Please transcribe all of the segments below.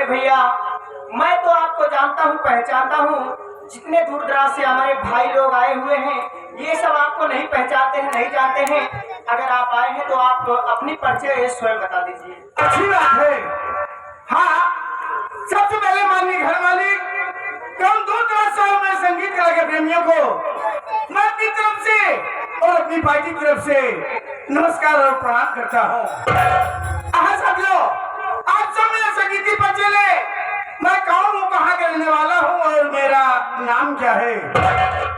भैया मैं तो आपको जानता हूँ, पहचानता हूँ। जितने दूर दराज से हमारे भाई लोग आए हुए हैं, ये सब आपको नहीं पहचानते हैं, नहीं जानते हैं। अगर आप आए हैं तो आप अपनी परिचय स्वयं बता दीजिए। अच्छी बात है। हाँ, सबसे पहले माननीय घर मालिक, कम दूर दराज से मैं संगीत कला के प्रेमियों को मैं अपनी तरफ से और अपनी पार्टी की तरफ से नमस्कार और प्रणाम करता हूँ। साथियों, आप सब मेरे संगीत की परिचय ले। मैं कौन हूँ, कहाँ का रहने वाला हूँ और मेरा नाम क्या है।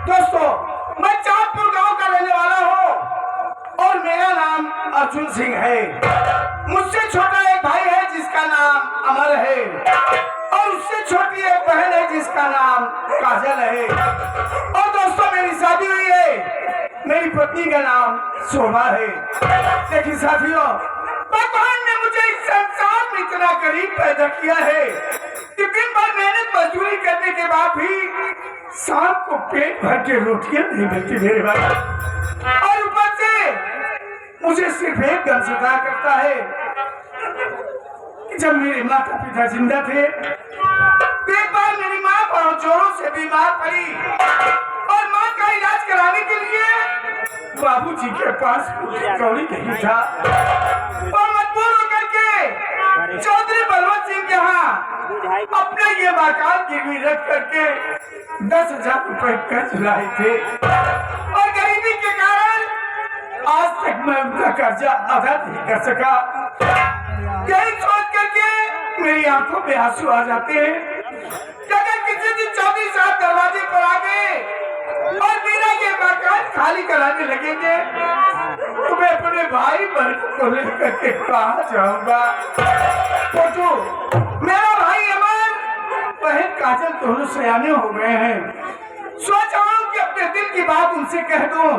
दोस्तों, मैं चांदपुर गांव का रहने वाला हूँ और मेरा नाम अर्जुन सिंह है। मुझसे छोटा एक भाई है जिसका नाम अमर है और उससे छोटी एक बहन है जिसका नाम काजल है। और दोस्तों, मेरी शादी हुई है, मेरी पत्नी का नाम शोभा है। लेकिन साथियों, भगवान ने मुझे इस संसार में इतना करीब पैदा किया है कि दिन भर मेहनत मजदूरी करने के बाद भी शाम को पेट भर के रोटियां नहीं मिलती मेरे भाई। और ऊपर से मुझे सिर्फ एक गम सता करता है कि जब मेरे माता पिता जिंदा थे, एक बार मेरी माँ बहुत जोरों से बीमार पड़ी और माँ का इलाज कराने के लिए बाबूजी के पास कौड़ी नहीं था और मजबूर होकर के चौधरी बलवंत सिंह के यहाँ अपने ये मकान गिरवी रख करके 10,000 रुपए कर्ज लाए थे। और गरीबी के कारण आज तक मैं उनका कर्जा अदा नहीं कर सका। यही सोच करके मेरी आंखों में आंसू आ जाते हैं। अगर किसी दिन चौधरी साहब दरवाजे पर आ गए और मेरा ये मकान खाली कराने लगेंगे तो मैं अपने भाई बहन को लेकर के कहाँ जाऊंगा। फोटो, मेरा भाई अमन, बहन काजल दोनों सयाने हो गए हैं। सोच रहा हूँ कि अपने दिल की बात उनसे कह दूं,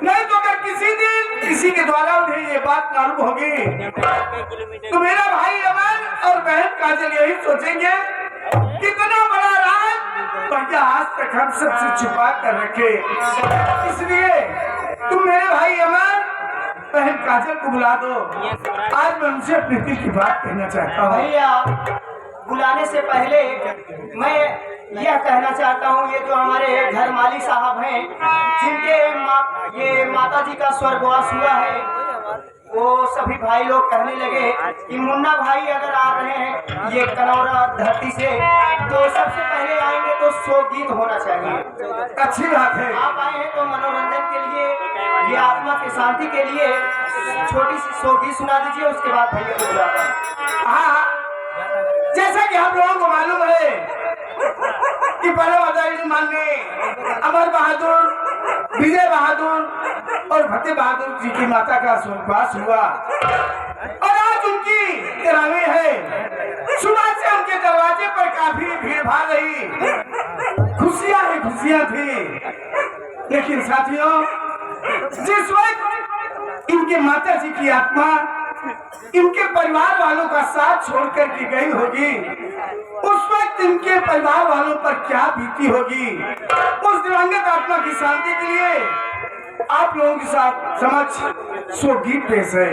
नहीं तो अगर किसी दिन किसी के द्वारा उन्हें ये बात मालूम होगी तो मेरा भाई अमन और बहन काजल यही सोचेंगे कितना बड़ा राज भैया आज तक हम सबसे छुपा कर रखे। इसलिए तुम मेरे भाई अमन, बहन काजल को बुला दो। आज मैं उनसे अपने दिल की बात कहना चाहता हूँ। भैया, बुलाने से पहले मैं यह कहना चाहता हूँ, ये जो हमारे घर मालिक साहब हैं, जिनके ये माता जी का स्वर्गवास हुआ है, वो सभी भाई लोग कहने लगे कि मुन्ना भाई अगर आ रहे हैं ये कनौरा धरती से तो सबसे पहले आएंगे तो शो गीत होना चाहिए। अच्छी बात है। आप आए हैं तो मनोरंजन के लिए, ये आत्मा की शांति के लिए छोटी सी शो गीत सुना दीजिए, उसके बाद भैया को बुलाता हूं। हाँ, जैसा कि हम लोगों को मालूम है कि बड़े वजीर माननीय अमर बहादुर, विजय बहादुर और फतेह बहादुर जी की माता का स्वर्गवास हुआ और आज उनकी तेरहवीं है। सुबह से उनके दरवाजे पर काफी भीड़ भाड़ रही, खुशियां ही खुशियां थी। लेकिन साथियों, जिस वक्त इनके माता जी की आत्मा इनके परिवार वालों का साथ छोड़ कर के गई होगी, उस वक्त इनके परिवार वालों पर क्या बीती होगी। उस दिवंगत आत्मा की शांति के लिए आप लोगों के साथ समक्ष शो गीत पेश है।